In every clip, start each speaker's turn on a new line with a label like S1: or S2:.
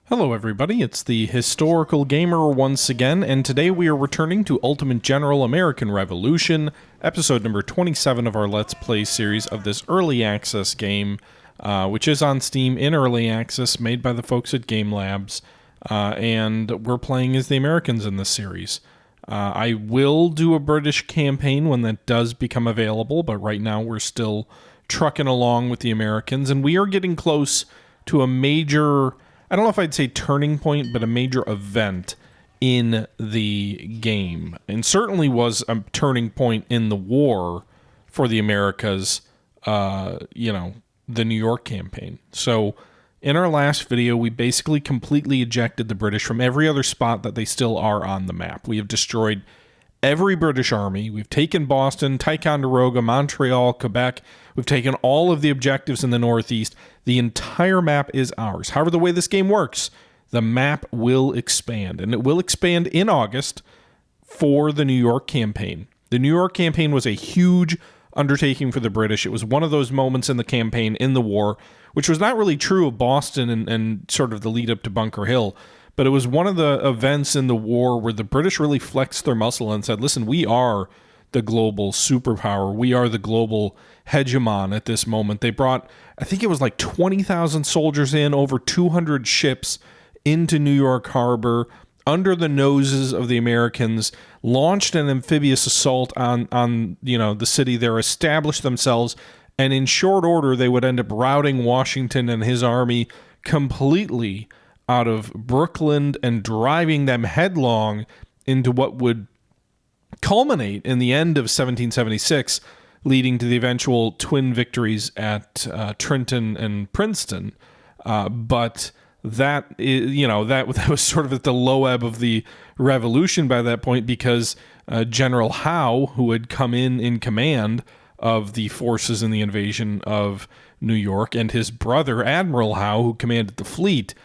S1: Hello everybody, it's the Historical Gamer once again, and today we are returning to Ultimate General American Revolution, episode number 27 of our Let's Play series of this early access game, which is on Steam in early access, made by the folks at Game Labs, and we're playing as the Americans in this series. I will do a British campaign when that does become available, but right now we're still trucking along with the Americans, and we are getting close to a major, I don't know if I'd say turning point, but a major event in the game. And certainly was a turning point in the war for the Americas, the New York campaign. So in our last video, we basically completely ejected the British from every other spot that they still are on the map. We have destroyed every British army. We've taken Boston, Ticonderoga, Montreal, Quebec. We've taken all of the objectives in the Northeast. The entire map is ours. However, the way this game works, the map will expand, and it will expand in August for the New York campaign. The New York campaign was a huge undertaking for the British. It was one of those moments in the campaign, in the war, which was not really true of Boston and sort of the lead up to Bunker Hill, but it was one of the events in the war where the British really flexed their muscle and said, listen, we are the global superpower. We are the global hegemon at this moment. They brought, I think it was like 20,000 soldiers in, over 200 ships into New York Harbor, under the noses of the Americans, launched an amphibious assault on the city there, established themselves, and in short order, they would end up routing Washington and his army completely out of Brooklyn and driving them headlong into what would culminate in the end of 1776, leading to the eventual twin victories at Trenton and Princeton. But that was sort of at the low ebb of the revolution by that point, because General Howe, who had come in command of the forces in the invasion of New York, and his brother, Admiral Howe, who commanded the fleet,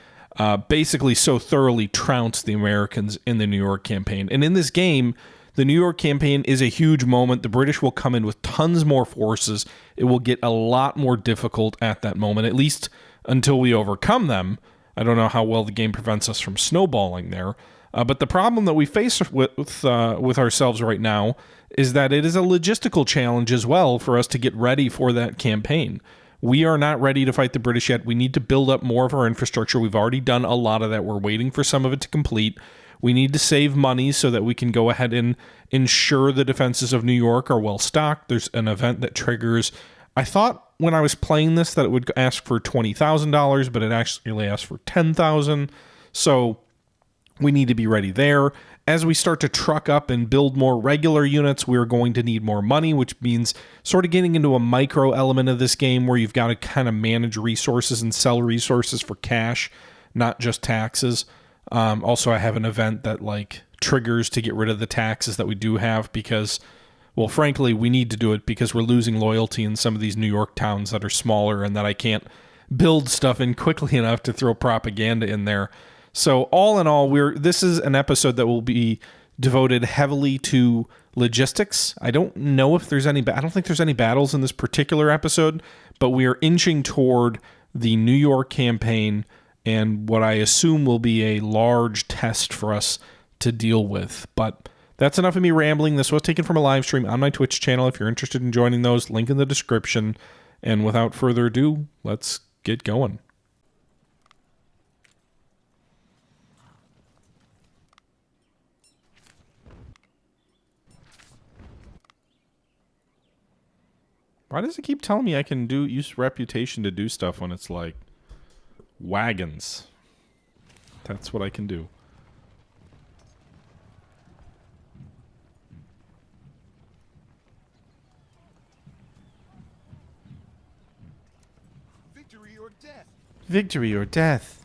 S1: basically so thoroughly trounced the Americans in the New York campaign. And in this game, the New York campaign is a huge moment. The British will come in with tons more forces. It will get a lot more difficult at that moment, at least until we overcome them. I don't know how well the game prevents us from snowballing there. But the problem that we face with ourselves right now is that it is a logistical challenge as well for us to get ready for that campaign. We are not ready to fight the British yet. We need to build up more of our infrastructure. We've already done a lot of that. We're waiting for some of it to complete. We need to save money so that we can go ahead and ensure the defenses of New York are well stocked. There's an event that triggers. I thought when I was playing this that it would ask for $20,000, but it actually asked for $10,000. So we need to be ready there. As we start to truck up and build more regular units, we're going to need more money, which means sort of getting into a micro element of this game where you've got to kind of manage resources and sell resources for cash, not just taxes. Also, I have an event that triggers to get rid of the taxes that we do have because, well, frankly, we need to do it because we're losing loyalty in some of these New York towns that are smaller and that I can't build stuff in quickly enough to throw propaganda in there. So all in all, this is an episode that will be devoted heavily to logistics. I don't know if there's any, I don't think there's any battles in this particular episode, but we are inching toward the New York campaign and what I assume will be a large test for us to deal with. But that's enough of me rambling. This was taken from a live stream on my Twitch channel. If you're interested in joining those, link in the description. And without further ado, let's get going. Why does it keep telling me I can use reputation to do stuff when it's like wagons? That's what I can do.
S2: Victory or death.
S1: Victory or death.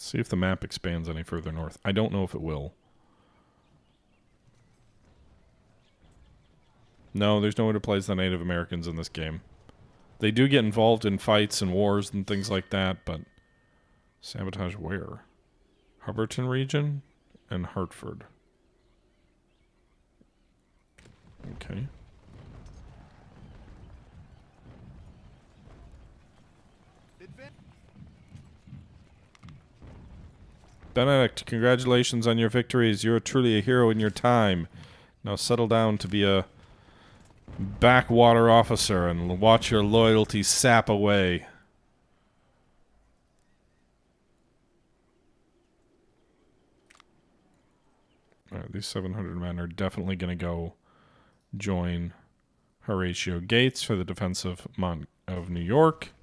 S1: See if the map expands any further north. I don't know if it will. No, there's no one who plays the Native Americans in this game. They do get involved in fights and wars and things like that, but sabotage where? Hubbardton region and Hartford. Okay. Okay. Benedict, congratulations on your victories. You're truly a hero in your time. Now settle down to be a backwater officer and watch your loyalty sap away. Alright, these 700 men are definitely going to go join Horatio Gates for the defense of New York.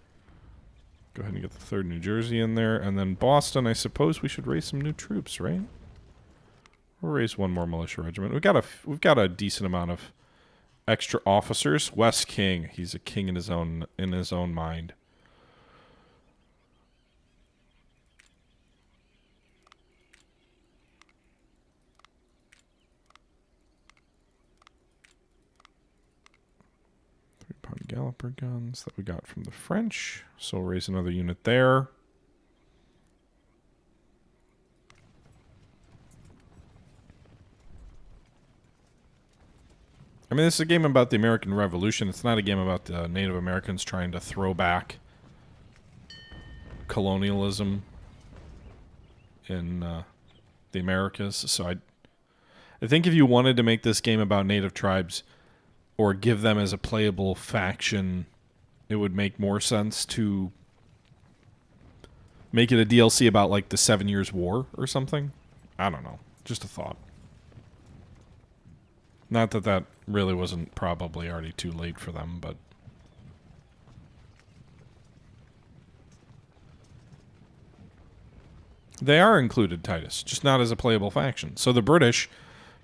S1: Go ahead and get the 3rd New Jersey in there. And then Boston, I suppose we should raise some new troops, right? We'll raise one more militia regiment. We've got a decent amount of extra officers. West King, he's a king in his own mind. Galloper guns that we got from the French. So we'll raise another unit there. I mean, this is a game about the American Revolution. It's not a game about the Native Americans trying to throw back colonialism in the Americas. So I think if you wanted to make this game about Native tribes or give them as a playable faction, it would make more sense to make it a DLC about, like, the 7 Years' War or something. I don't know. Just a thought. Not that that really wasn't probably already too late for them, but... They are included, Titus, just not as a playable faction. So the British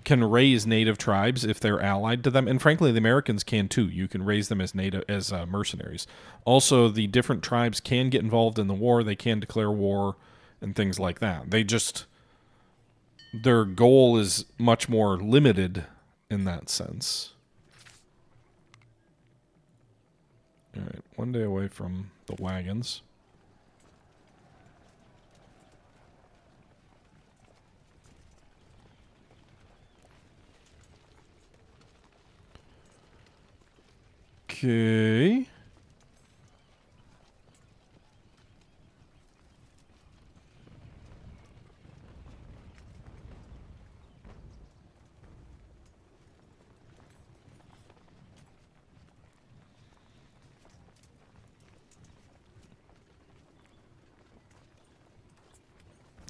S1: can raise native tribes if they're allied to them, and frankly, the Americans can too. You can raise them as mercenaries. Also, the different tribes can get involved in the war. They can declare war and things like that. Their goal is much more limited in that sense. All right, 1 day away from the wagons. Okay.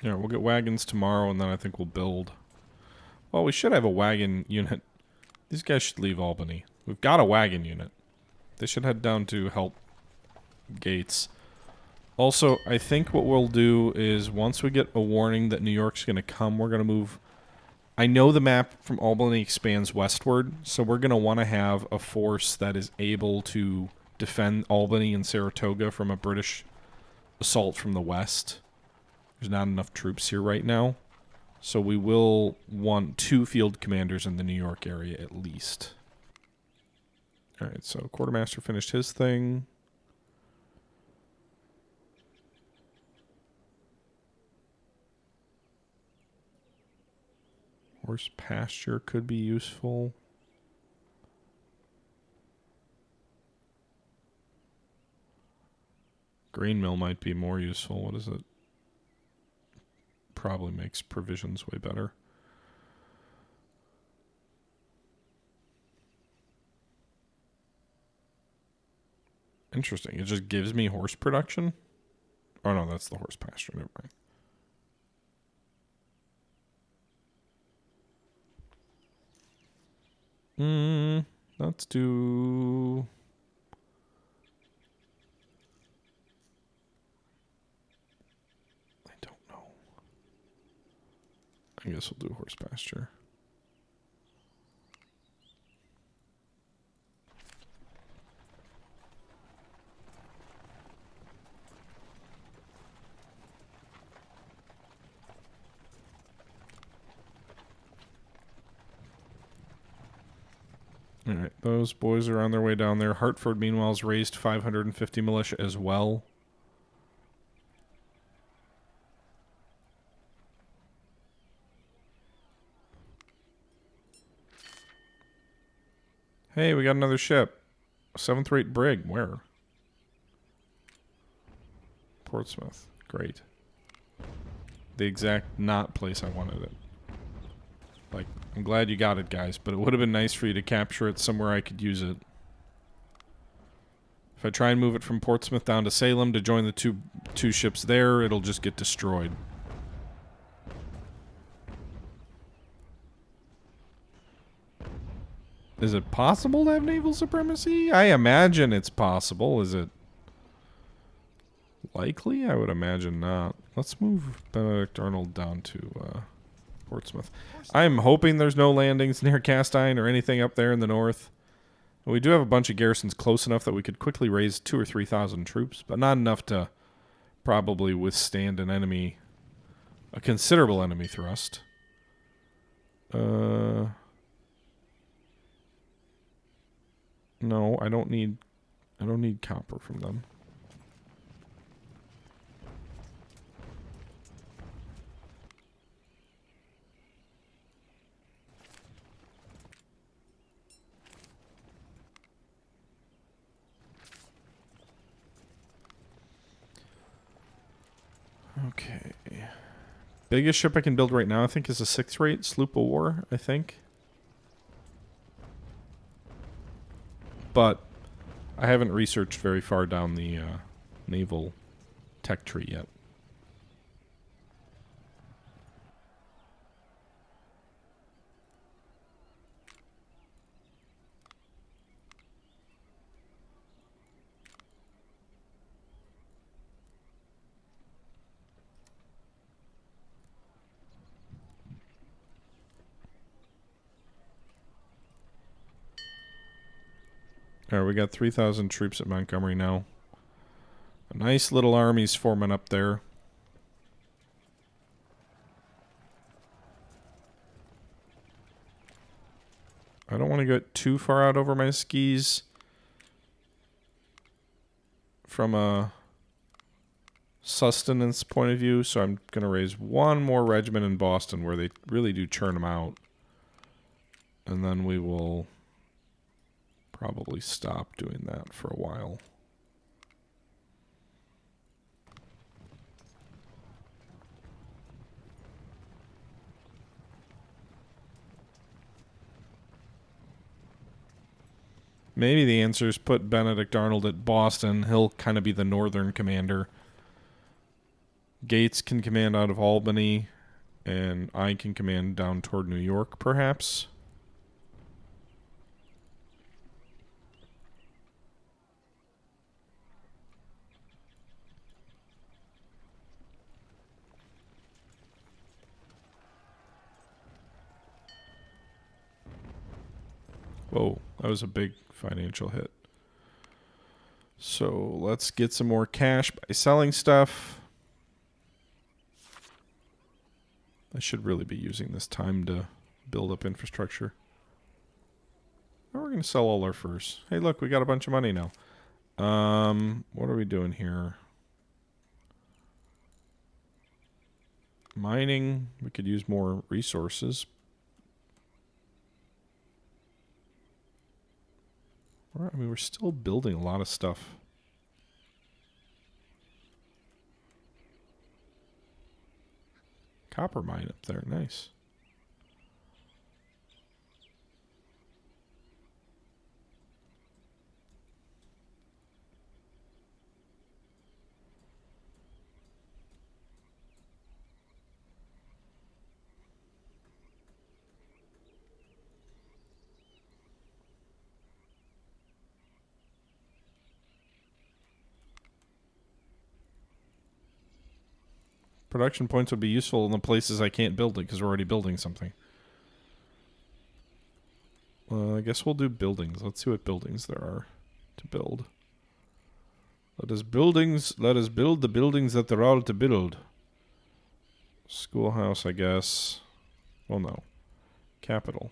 S1: Yeah, we'll get wagons tomorrow, and then I think we'll build. Well, we should have a wagon unit. These guys should leave Albany. We've got a wagon unit. They should head down to help Gates. Also, I think what we'll do is once we get a warning that New York's going to come, we're going to move. I know the map from Albany expands westward, so we're going to want to have a force that is able to defend Albany and Saratoga from a British assault from the west. There's not enough troops here right now, so we will want 2 field commanders in the New York area at least. Alright, so Quartermaster finished his thing. Horse pasture could be useful. Grain mill might be more useful. What is it? Probably makes provisions way better. Interesting. It just gives me horse production? Oh no, that's the horse pasture. Never mind. Let's do... I don't know. I guess we'll do horse pasture. Alright, those boys are on their way down there. Hartford, meanwhile, has raised 550 militia as well. Hey, we got another ship. 7th rate brig. Where? Portsmouth. Great. The exact not place I wanted it. Like, I'm glad you got it, guys, but it would have been nice for you to capture it somewhere I could use it. If I try and move it from Portsmouth down to Salem to join the two ships there, it'll just get destroyed. Is it possible to have naval supremacy? I imagine it's possible. Is it likely? I would imagine not. Let's move Benedict Arnold down to Portsmouth. I'm hoping there's no landings near Cast Iron or anything up there in the north. We do have a bunch of garrisons close enough that we could quickly raise 2,000 or 3,000 troops, but not enough to probably withstand a considerable enemy thrust. No, I don't need copper from them. Okay. Biggest ship I can build right now, I think, is a 6th rate sloop of war, I think. But I haven't researched very far down the naval tech tree yet. Alright, we got 3,000 troops at Montgomery now. A nice little army's forming up there. I don't want to get too far out over my skis from a sustenance point of view, so I'm going to raise one more regiment in Boston where they really do churn them out. And then we will probably stop doing that for a while. Maybe the answer is put Benedict Arnold at Boston. He'll kind of be the northern commander. Gates can command out of Albany, and I can command down toward New York, perhaps. Whoa, that was a big financial hit. So let's get some more cash by selling stuff. I should really be using this time to build up infrastructure. Oh, we're going to sell all our furs. Hey, look, we got a bunch of money now. What are we doing here? Mining. We could use more resources. I mean, we're still building a lot of stuff. Copper mine up there. Nice. Production points would be useful in the places I can't build it because we're already building something. I guess we'll do buildings. Let's see what buildings there are to build. Let us build the buildings that there are to build. Schoolhouse, I guess. Well, no. Capital.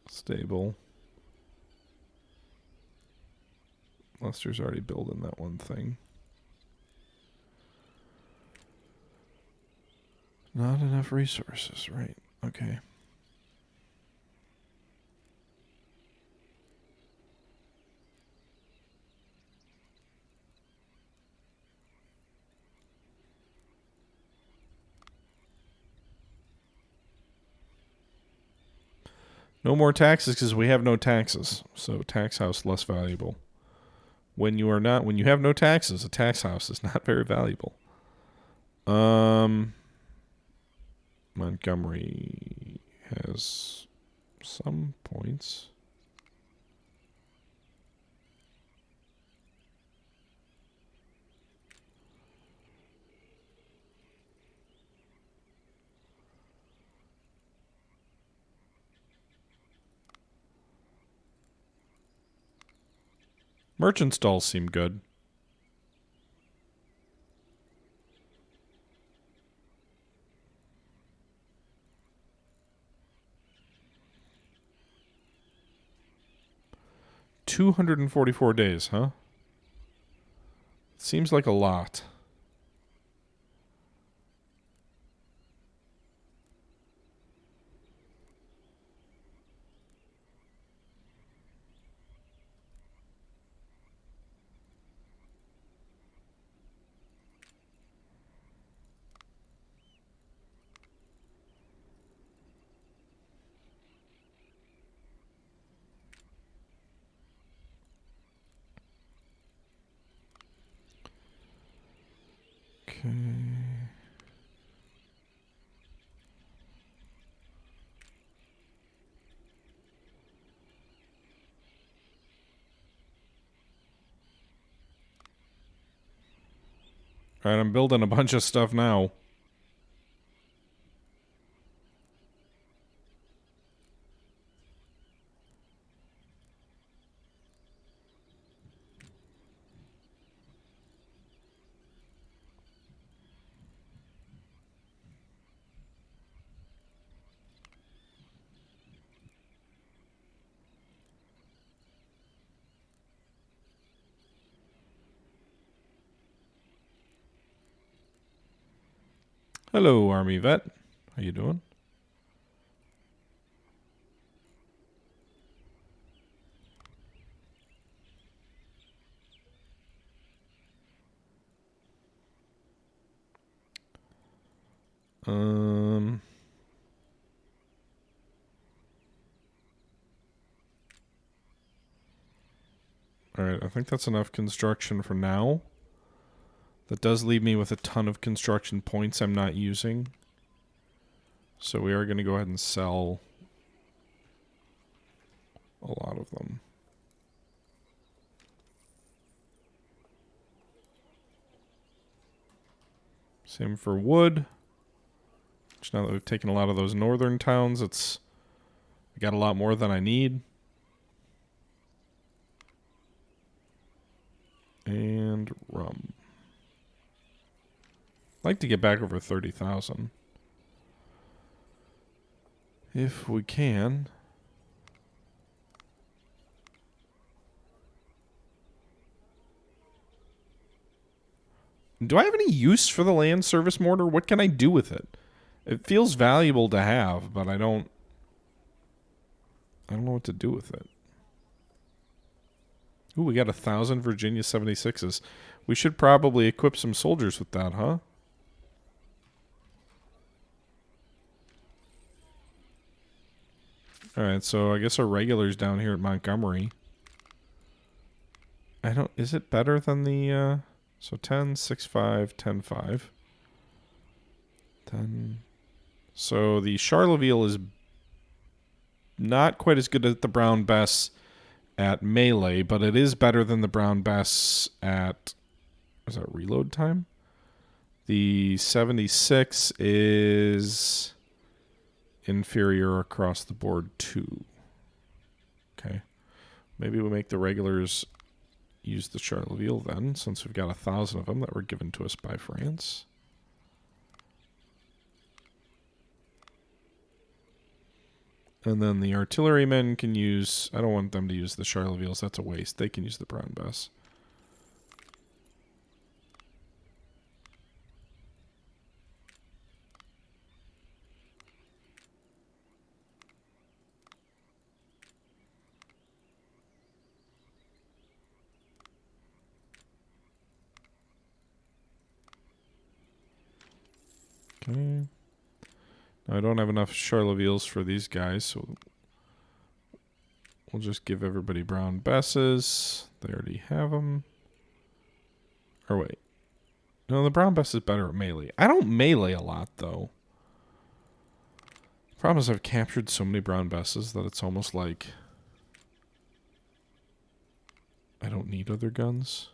S1: Stable. Lester's already building that one thing. Not enough resources, right? Okay. No more taxes because we have no taxes. So tax house less valuable. When you have no taxes, a tax house is not very valuable. Montgomery has some points. Merchant stalls seem good. $244, huh? Seems like a lot. Okay. All right, I'm building a bunch of stuff now. Hello, Army vet. How you doing? All right, I think that's enough construction for now. That does leave me with a ton of construction points I'm not using. So we are going to go ahead and sell a lot of them. Same for wood. Which now that we've taken a lot of those northern towns, I got a lot more than I need. And rum. I'd like to get back over 30,000. If we can. Do I have any use for the land service mortar? What can I do with it? It feels valuable to have, but I don't know what to do with it. Ooh, we got 1,000 Virginia 76s. We should probably equip some soldiers with that, huh? Alright, so I guess our regulars down here at Montgomery. Is it better than the, so 10, 6, 5, 10, 5. 10. So the Charleville is not quite as good as the Brown Bess at melee, but it is better than the Brown Bess at, is that reload time? The 76 is inferior across the board too. Okay. Maybe we'll make the regulars use the Charleville then, since we've got 1,000 of them that were given to us by France. And then the artillerymen can use, I don't want them to use the Charlevilles, that's a waste. They can use the Brown Bess. Okay. Now I don't have enough Charlevilles for these guys, so we'll just give everybody brown besses. They already have them. Or wait. No, the brown bess is better at melee. I don't melee a lot, though. Problem is I've captured so many brown besses that it's almost like I don't need other guns.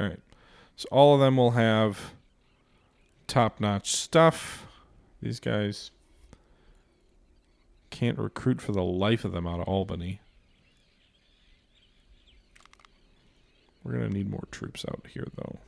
S1: All right. So all of them will have top-notch stuff. These guys can't recruit for the life of them out of Albany. We're going to need more troops out here, though.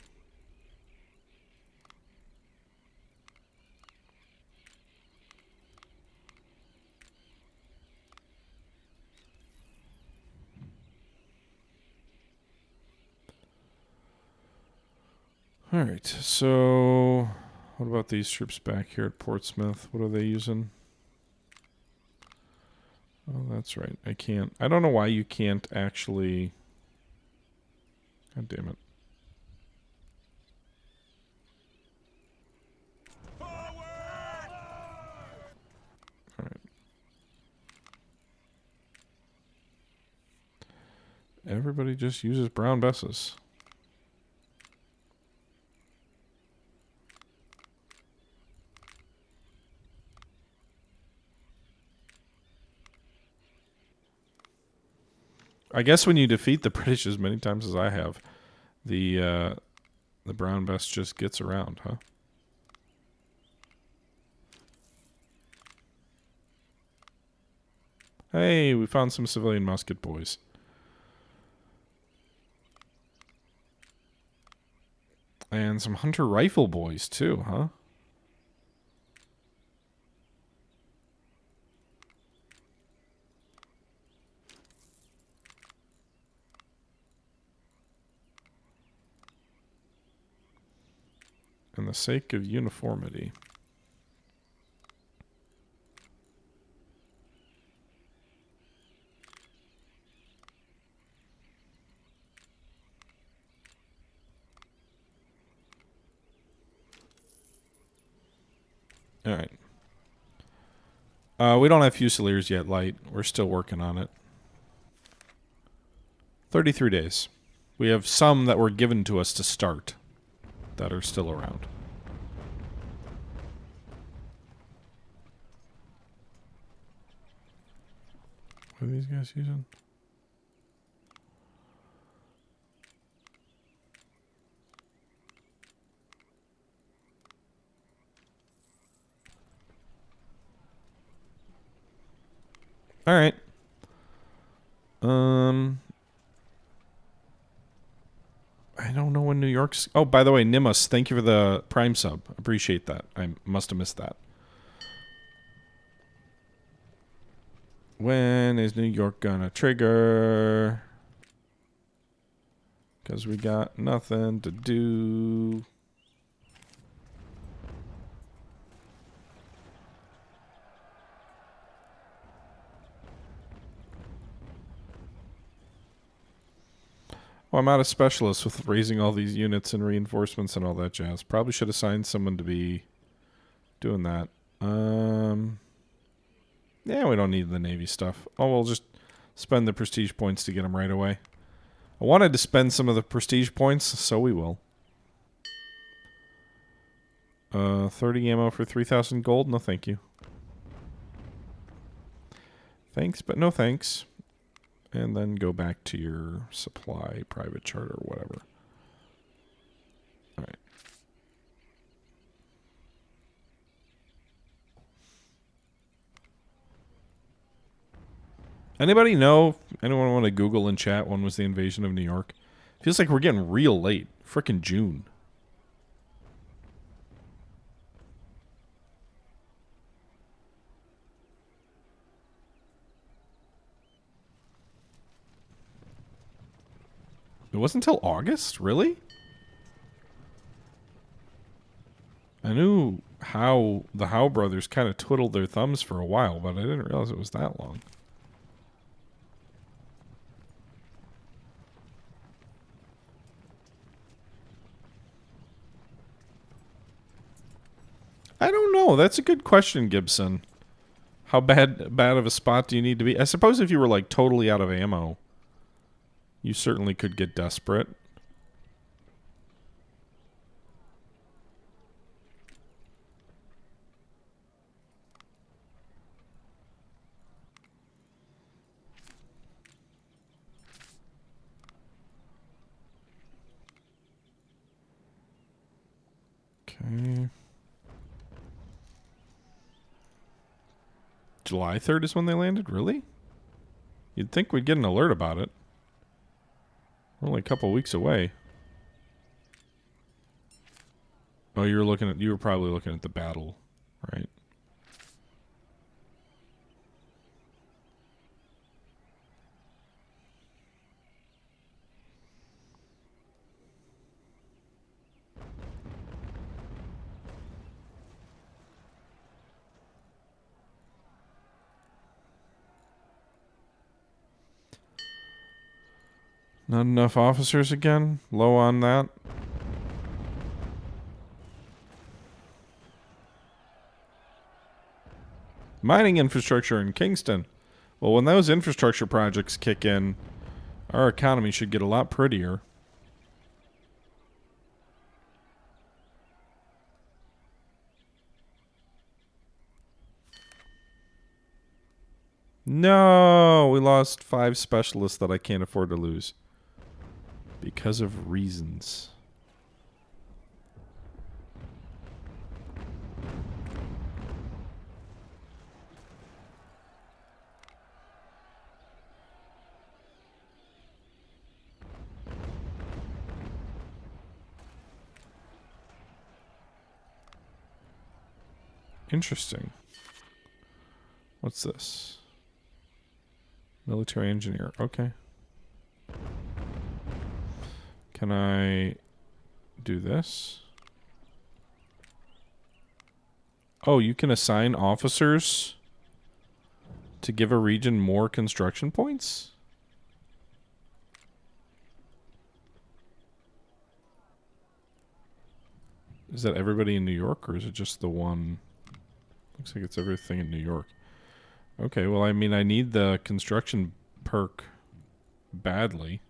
S1: All right, so what about these troops back here at Portsmouth? What are they using? Oh, that's right. I can't. I don't know why you can't actually. God damn it. All right. Everybody just uses brown besses. I guess when you defeat the British as many times as I have, the brown bess just gets around, huh? Hey, we found some civilian musket boys. And some hunter rifle boys too, huh? For the sake of uniformity. All right. We don't have Fusiliers yet, Light. We're still working on it. 33 days. We have some that were given to us to start that are still around. What are these guys using? All right. I don't know when New York's... Oh, by the way, Nimus, thank you for the Prime sub. Appreciate that. I must have missed that. When is New York gonna trigger? Because we got nothing to do. Well, I'm out of specialists with raising all these units and reinforcements and all that jazz. Probably should assign someone to be doing that. Yeah, we don't need the Navy stuff. Oh, we'll just spend the prestige points to get them right away. I wanted to spend some of the prestige points, so we will. 30 ammo for 3,000 gold? No, thank you. Thanks, but no thanks. And then go back to your supply, private charter, whatever. All right. Anybody know? Anyone want to Google and chat when was the invasion of New York? Feels like we're getting real late. Frickin' June. It wasn't until August? Really? I knew how the Howe brothers kind of twiddled their thumbs for a while, but I didn't realize it was that long. I don't know. That's a good question, Gibson. How bad of a spot do you need to be? I suppose if you were like totally out of ammo, you certainly could get desperate. Okay. July 3rd is when they landed? Really? You'd think we'd get an alert about it. We're only a couple weeks away. Oh, you were probably looking at the battle, right? Not enough officers again? Low on that? Mining infrastructure in Kingston. Well, when those infrastructure projects kick in, our economy should get a lot prettier. No, we lost 5 specialists that I can't afford to lose. Because of reasons. Interesting. What's this? Military engineer. Okay. Can I do this? Oh, you can assign officers to give a region more construction points? Is that everybody in New York, or is it just the one? Looks like it's everything in New York. Okay, well, I mean, I need the construction perk badly.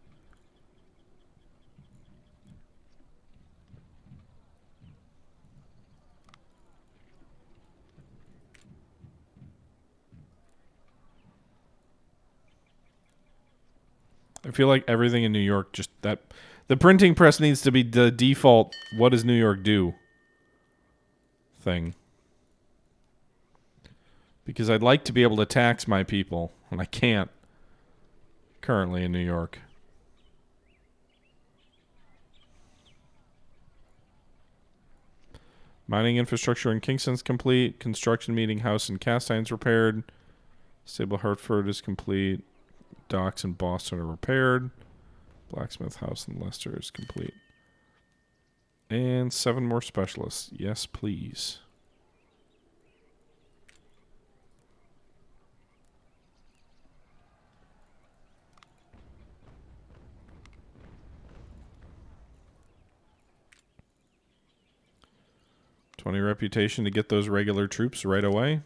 S1: I feel like everything in New York just that the printing press needs to be the default what does New York do thing. Because I'd like to be able to tax my people, and I can't currently in New York. Mining infrastructure in Kingston's complete. Construction meeting house in cast irons repaired. Stable Hartford is complete. Docks in Boston are repaired. Blacksmith house in Leicester is complete. And 7 more specialists. Yes, please. $20 reputation to get those regular troops right away.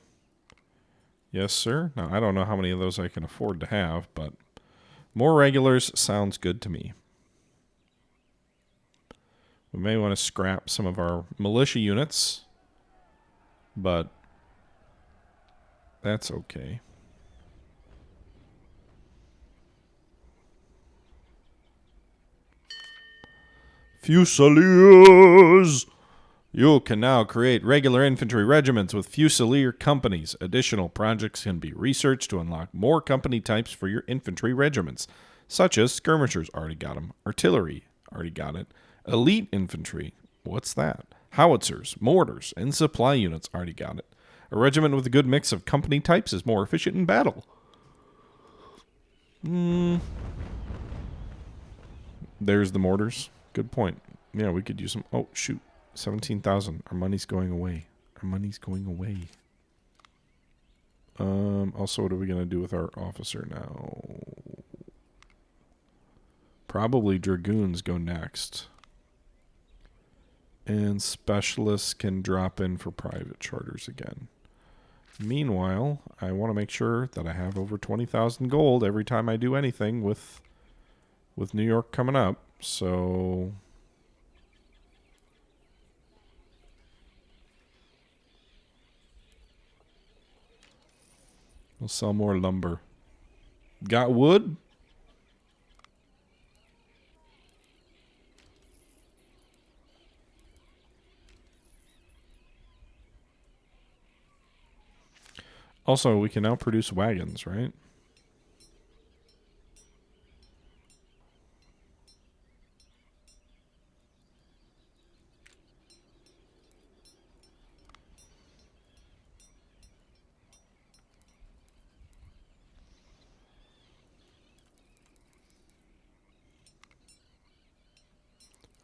S1: Yes, sir. Now, I don't know how many of those I can afford to have, but more regulars sounds good to me. We may want to scrap some of our militia units, but that's okay. Fusiliers! You can now create regular infantry regiments with Fusilier companies. Additional projects can be researched to unlock more company types for your infantry regiments, such as skirmishers, already got them. Artillery, already got it. Elite infantry, what's that? Howitzers, mortars, and supply units, already got it. A regiment with a good mix of company types is more efficient in battle. There's the mortars. Good point. Yeah, we could use some. Oh, shoot. 17,000. Our money's going away. Our money's going away. Also, what are we going to do with our officer now? Probably dragoons go next. And specialists can drop in for private charters again. Meanwhile, I want to make sure that I have over 20,000 gold every time I do anything with New York coming up. So we'll sell more lumber. Got wood? Also, we can now produce wagons, right?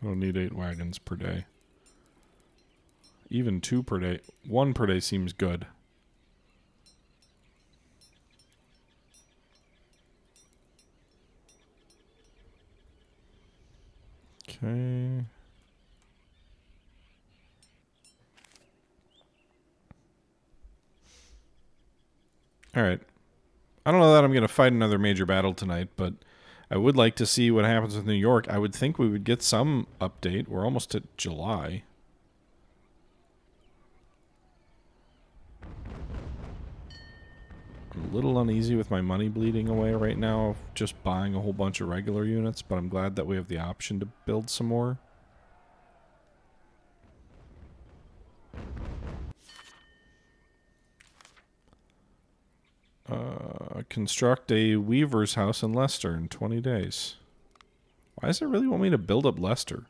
S1: I don't need 8 wagons per day. Even 2 per day. 1 per day seems good. Okay. Alright. I don't know that I'm going to fight another major battle tonight, but I would like to see what happens with New York. I would think we would get some update. We're almost at July. I'm a little uneasy with my money bleeding away right now of just buying a whole bunch of regular units, but I'm glad that we have the option to build some more. Construct a weaver's house in Leicester in 20 days. Why does it really want me to build up Leicester?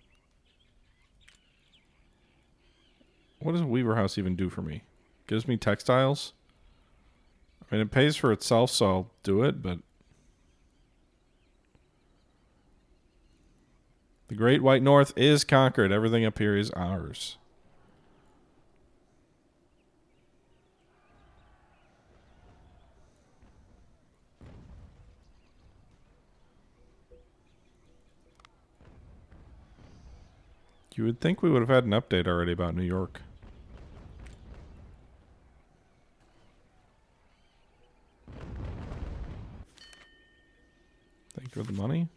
S1: What does a weaver house even do for me? Gives me textiles? I mean, it pays for itself, so I'll do it, but... The Great White North is conquered. Everything up here is ours. You would think we would have had an update already about New York. Thank you for the money.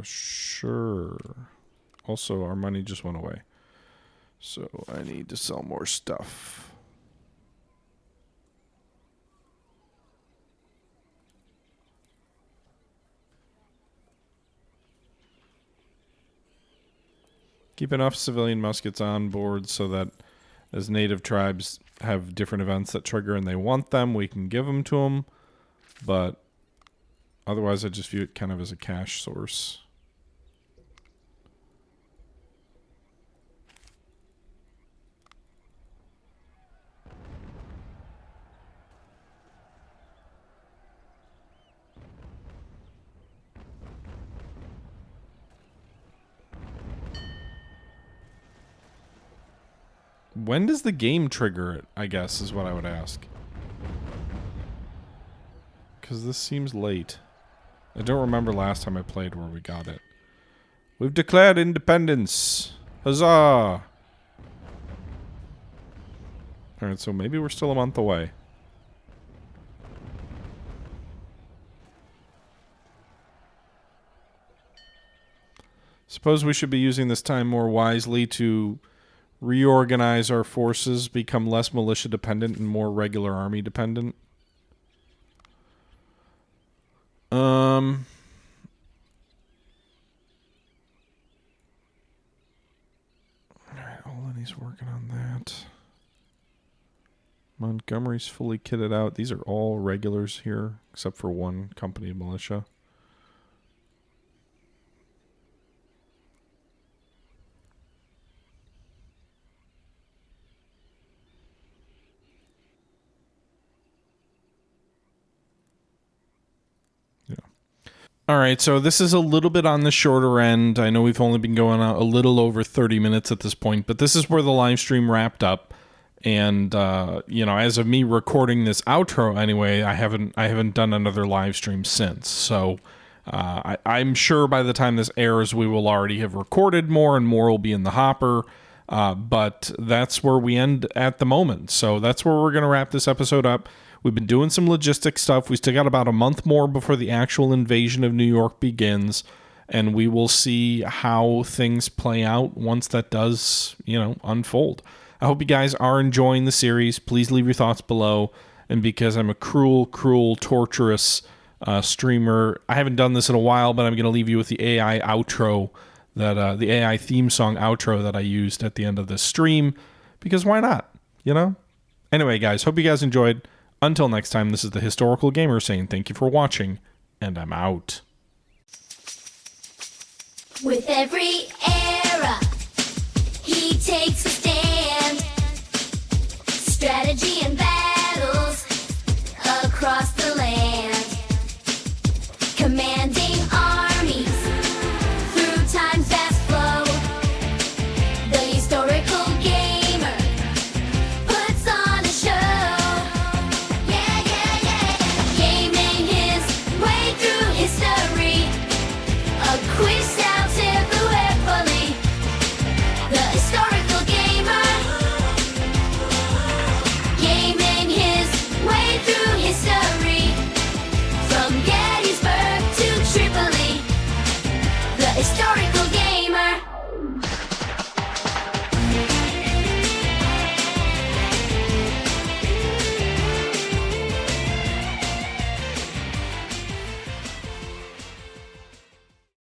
S1: Sure. Also, our money just went away. So I need to sell more stuff. Keep enough civilian muskets on board so that as native tribes have different events that trigger and they want them, we can give them to them. But otherwise, I just view it kind of as a cash source. When does the game trigger it, I guess, is what I would ask. Because this seems late. I don't remember last time I played where we got it. We've declared independence! Huzzah! Alright, so maybe we're still a month away. Suppose we should be using this time more wisely to reorganize our forces, become less militia dependent and more regular army dependent. Alright, Olney's working on that. Montgomery's fully kitted out. These are all regulars here, except for one company of militia. All right, so this is a little bit on the shorter end. I know we've only been going out a little over 30 minutes at this point, but this is where the live stream wrapped up. And as of me recording this outro anyway, I haven't done another live stream since. So I'm sure by the time this airs, we will already have recorded more and more will be in the hopper. But that's where we end at the moment. So that's where we're going to wrap this episode up. We've been doing some logistic stuff. We still got about a month more before the actual invasion of New York begins, and we will see how things play out once that does, unfold. I hope you guys are enjoying the series. Please leave your thoughts below. And because I'm a cruel, torturous streamer, I haven't done this in a while, but I'm going to leave you with the AI outro, the AI theme song outro that I used at the end of this stream, because why not, Anyway, guys, hope you guys enjoyed. Until next time, this is the Historical Gamer saying thank you for watching, and I'm out.
S2: With every era, he takes a stand. Strategy and battles across the land. Commanding armies through time's vast flow. The historical gamer puts on a show. Quiz out everywhere fully. The historical